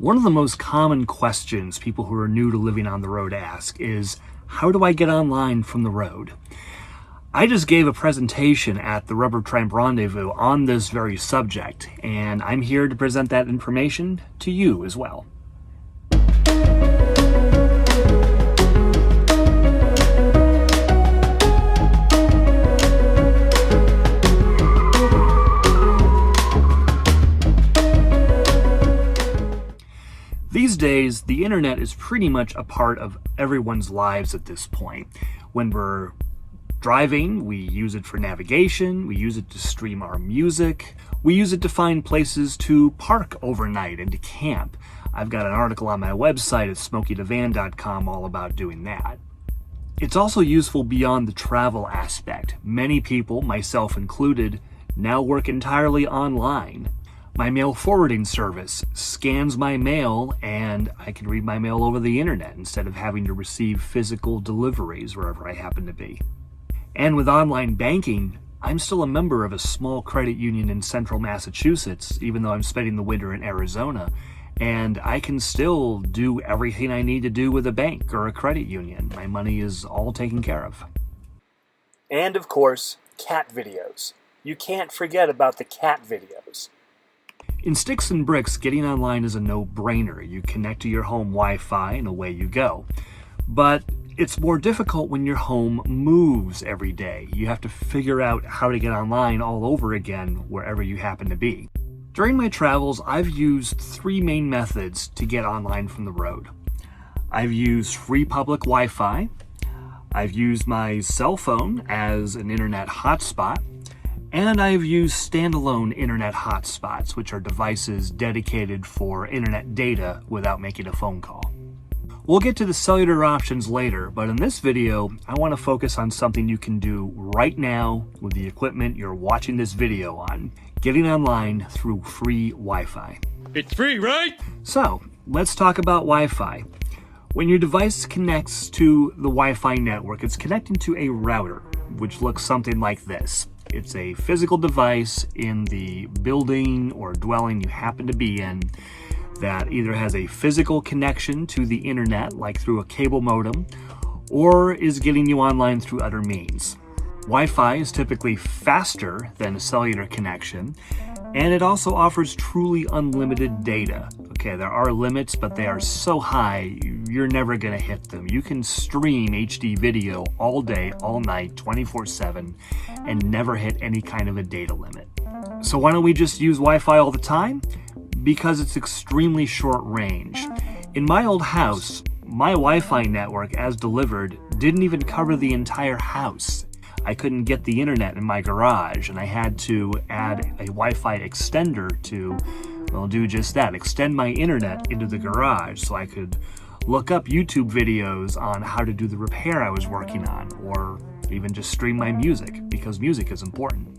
One of the most common questions people who are new to living on the road ask is, how do I get online from the road? I just gave a presentation at the Rubber Tramp Rendezvous on this very subject, and I'm here to present that information to you as well. These days, the internet is pretty much a part of everyone's lives at this point. When we're driving, we use it for navigation, we use it to stream our music, we use it to find places to park overnight and to camp. I've got an article on my website at smokeythevan.com all about doing that. It's also useful beyond the travel aspect. Many people, myself included, now work entirely online. My mail forwarding service scans my mail and I can read my mail over the internet instead of having to receive physical deliveries wherever I happen to be. And with online banking, I'm still a member of a small credit union in central Massachusetts, even though I'm spending the winter in Arizona, and I can still do everything I need to do with a bank or a credit union. My money is all taken care of. And of course, cat videos. You can't forget about the cat videos. In sticks and bricks, getting online is a no-brainer. You connect to your home Wi-Fi and away you go. But it's more difficult when your home moves every day. You have to figure out how to get online all over again wherever you happen to be. During my travels, I've used three main methods to get online from the road. I've used free public Wi-Fi, I've used my cell phone as an internet hotspot, and I've used standalone internet hotspots, which are devices dedicated for internet data without making a phone call. We'll get to the cellular options later, but in this video, I want to focus on something you can do right now with the equipment you're watching this video on, getting online through free Wi-Fi. It's free, right? So, let's talk about Wi-Fi. When your device connects to the Wi-Fi network, it's connecting to a router, which looks something like this. It's a physical device in the building or dwelling you happen to be in that either has a physical connection to the internet, like through a cable modem, or is getting you online through other means. Wi-Fi is typically faster than a cellular connection, and it also offers truly unlimited data. Okay, there are limits, but they are so high, you're never gonna hit them. You can stream HD video all day, all night, 24/7, and never hit any kind of a data limit. So why don't we just use Wi-Fi all the time? Because it's extremely short range. In my old house, my Wi-Fi network, as delivered, didn't even cover the entire house. I couldn't get the internet in my garage, and I had to add a Wi-Fi extender to, well, do just that, extend my internet into the garage so I could look up YouTube videos on how to do the repair I was working on, or even just stream my music, because music is important.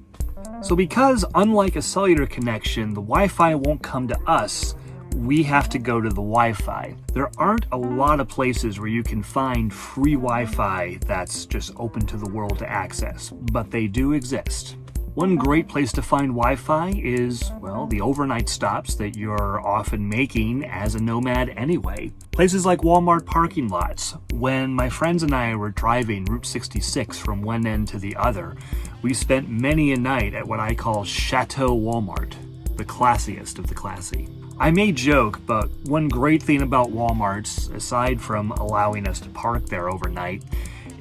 So because, unlike a cellular connection, the Wi-Fi won't come to us, we have to go to the Wi-Fi. There aren't a lot of places where you can find free Wi-Fi that's just open to the world to access, but they do exist. One great place to find Wi-Fi is, well, the overnight stops that you're often making as a nomad anyway. Places like Walmart parking lots. When my friends and I were driving Route 66 from one end to the other, we spent many a night at what I call Chateau Walmart, the classiest of the classy. I may joke, but one great thing about Walmarts, aside from allowing us to park there overnight,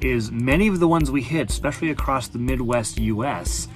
is many of the ones we hit, especially across the Midwest US,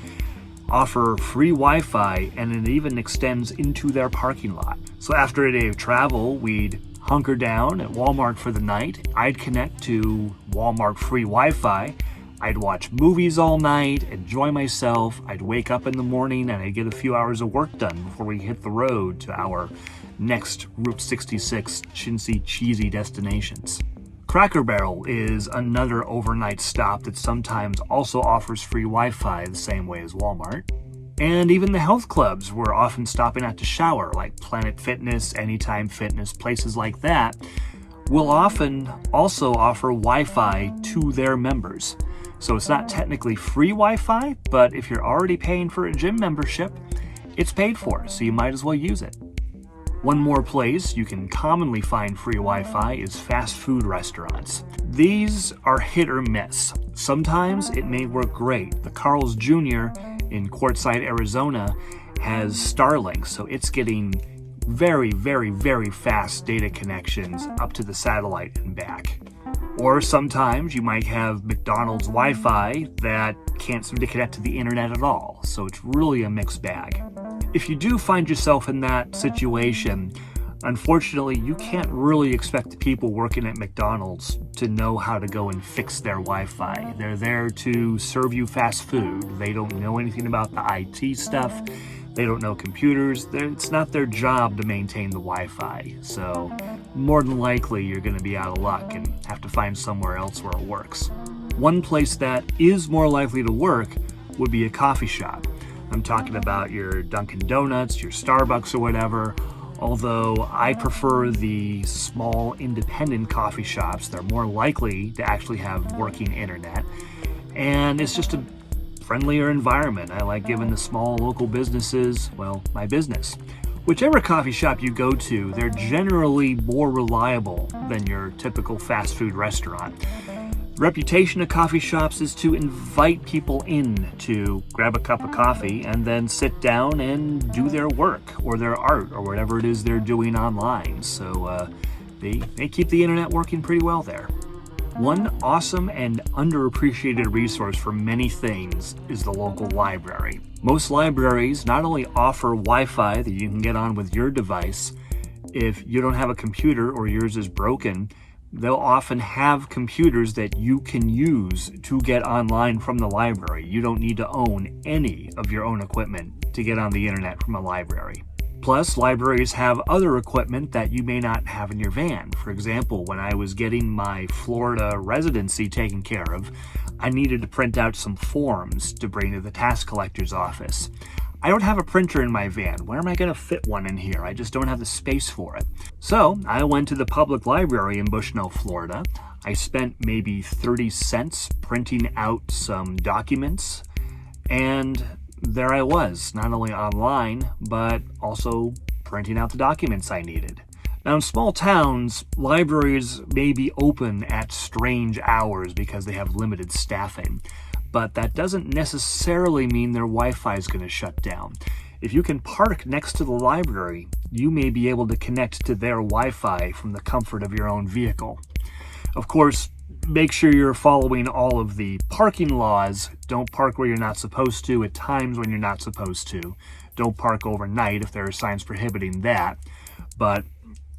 offer free Wi-Fi, and it even extends into their parking lot. So after a day of travel, we'd hunker down at Walmart for the night. I'd connect to Walmart free Wi-Fi. I'd watch movies all night, enjoy myself. I'd wake up in the morning and I'd get a few hours of work done before we hit the road to our next Route 66 chintzy, cheesy destinations. Cracker Barrel is another overnight stop that sometimes also offers free Wi-Fi the same way as Walmart. And even the health clubs we're often stopping at to shower, like Planet Fitness, Anytime Fitness, places like that, will often also offer Wi-Fi to their members. So it's not technically free Wi-Fi, but if you're already paying for a gym membership, it's paid for, so you might as well use it. One more place you can commonly find free Wi-Fi is fast food restaurants. These are hit or miss. Sometimes it may work great. The Carl's Jr. in Quartzsite, Arizona has Starlink, so it's getting very, very, very fast data connections up to the satellite and back. Or sometimes you might have McDonald's Wi-Fi that can't seem to connect to the internet at all, so it's really a mixed bag. If you do find yourself in that situation, unfortunately, you can't really expect the people working at McDonald's to know how to go and fix their Wi-Fi. They're there to serve you fast food. They don't know anything about the IT stuff. They don't know computers. It's not their job to maintain the Wi-Fi. So more than likely, you're going to be out of luck and have to find somewhere else where it works. One place that is more likely to work would be a coffee shop. I'm talking about your Dunkin' Donuts, your Starbucks or whatever. Although I prefer the small independent coffee shops. They're more likely to actually have working internet. And it's just a friendlier environment. I like giving the small local businesses, well, my business. Whichever coffee shop you go to, they're generally more reliable than your typical fast food restaurant. The reputation of coffee shops is to invite people in to grab a cup of coffee and then sit down and do their work or their art or whatever it is they're doing online. So they keep the internet working pretty well there. One awesome and underappreciated resource for many things is the local library. Most libraries not only offer Wi-Fi that you can get on with your device. If you don't have a computer or yours is broken, they'll often have computers that you can use to get online from the library. You don't need to own any of your own equipment to get on the internet from a library. Plus, libraries have other equipment that you may not have in your van. For example, when I was getting my Florida residency taken care of, I needed to print out some forms to bring to the tax collector's office. I don't have a printer in my van. Where am I going to fit one in here? I just don't have the space for it. So I went to the public library in Bushnell, Florida. I spent maybe 30 cents printing out some documents, and there I was, not only online, but also printing out the documents I needed. Now, in small towns, libraries may be open at strange hours because they have limited staffing, but that doesn't necessarily mean their Wi-Fi is going to shut down. If you can park next to the library, you may be able to connect to their Wi-Fi from the comfort of your own vehicle. Of course, make sure you're following all of the parking laws. Don't park where you're not supposed to at times when you're not supposed to. Don't park overnight if there are signs prohibiting that. But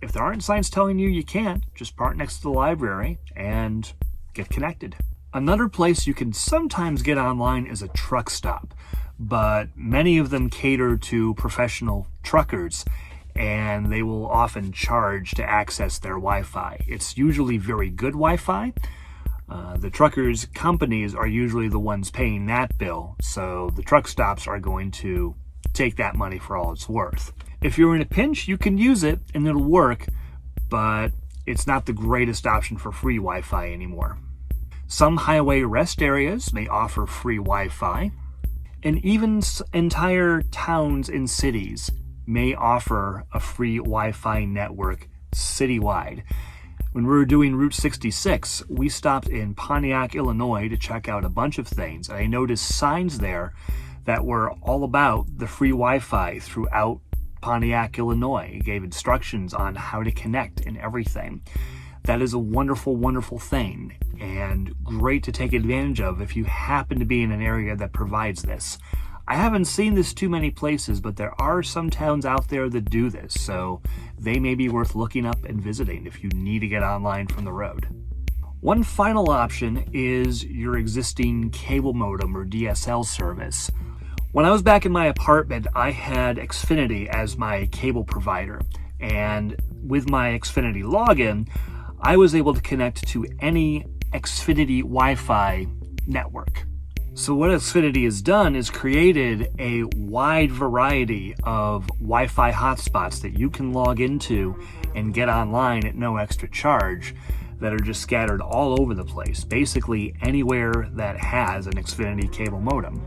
if there aren't signs telling you can't, just park next to the library and get connected. Another place you can sometimes get online is a truck stop, but many of them cater to professional truckers, and they will often charge to access their Wi-Fi. It's usually very good Wi-Fi. The truckers' companies are usually the ones paying that bill, so the truck stops are going to take that money for all it's worth. If you're in a pinch, you can use it and it'll work, but it's not the greatest option for free Wi-Fi anymore. Some highway rest areas may offer free Wi-Fi, and even entire towns and cities may offer a free Wi-Fi network citywide. When we were doing Route 66, we stopped in Pontiac, Illinois to check out a bunch of things. And I noticed signs there that were all about the free Wi-Fi throughout Pontiac, Illinois. It gave instructions on how to connect and everything. That is a wonderful, wonderful thing and great to take advantage of if you happen to be in an area that provides this. I haven't seen this too many places, but there are some towns out there that do this, so they may be worth looking up and visiting if you need to get online from the road. One final option is your existing cable modem or DSL service. When I was back in my apartment, I had Xfinity as my cable provider, and with my Xfinity login, I was able to connect to any Xfinity Wi-Fi network. So what Xfinity has done is created a wide variety of Wi-Fi hotspots that you can log into and get online at no extra charge that are just scattered all over the place, basically anywhere that has an Xfinity cable modem.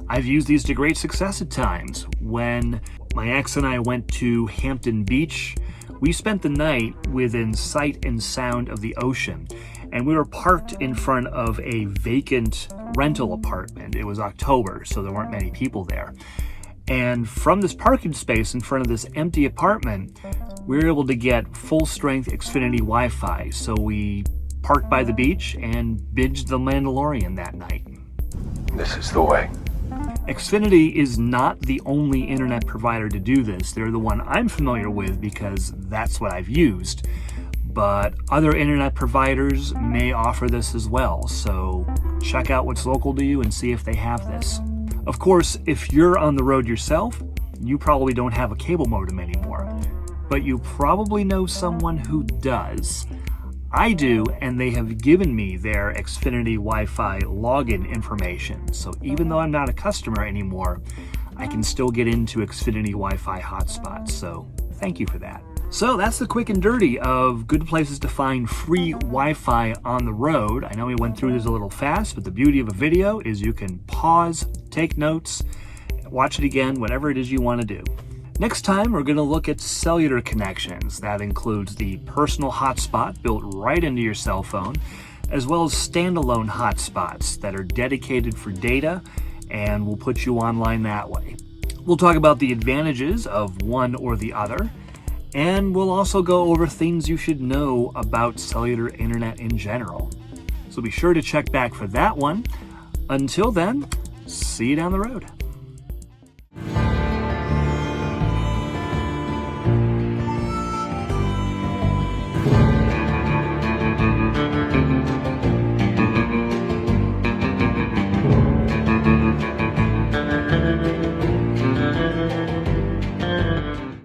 I've used these to great success at times. When My ex and I went to Hampton Beach. We spent the night within sight and sound of the ocean, and we were parked in front of a vacant rental apartment. It was October, so there weren't many people there. And from this parking space in front of this empty apartment, we were able to get full-strength Xfinity Wi-Fi. So we parked by the beach and binged The Mandalorian that night. This is the way. Xfinity is not the only internet provider to do this. They're the one I'm familiar with because that's what I've used. But other internet providers may offer this as well, so check out what's local to you and see if they have this. Of course, if you're on the road yourself, you probably don't have a cable modem anymore, but you probably know someone who does. I do, and they have given me their Xfinity Wi-Fi login information, so even though I'm not a customer anymore, I can still get into Xfinity Wi-Fi hotspots, so thank you for that. So that's the quick and dirty of good places to find free Wi-Fi on the road. I know we went through this a little fast, but the beauty of a video is you can pause, take notes, watch it again, whatever it is you want to do. Next time, we're going to look at cellular connections. That includes the personal hotspot built right into your cell phone, as well as standalone hotspots that are dedicated for data and will put you online that way. We'll talk about the advantages of one or the other, and we'll also go over things you should know about cellular internet in general. So be sure to check back for that one. Until then, see you down the road.